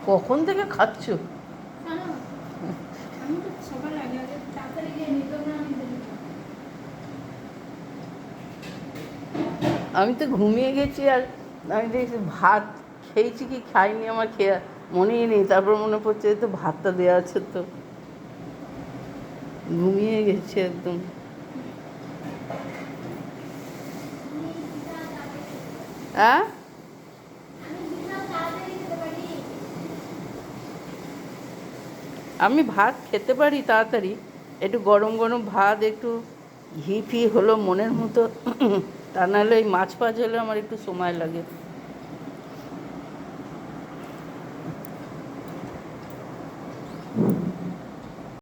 কখন থেকে খাচ্ছ? আমি তো ঘুমিয়ে গেছি, আর আমি দেখছি ভাত খেয়েছি কি খাইনি আমার খেয়া মনেই নেই। তারপর মনে পড়ছে তো ভাতটা দেওয়া আছে, তো ঘুমিয়ে গেছি একদম। হ্যাঁ, আমি ভাত খেতে পারি তাড়াতাড়ি, একটু গরম গরম ভাত, একটু ঘি ফি হলো মনের মতো, তা নাহলে এই মাছ ফাছ হলে আমার একটু সময় লাগে।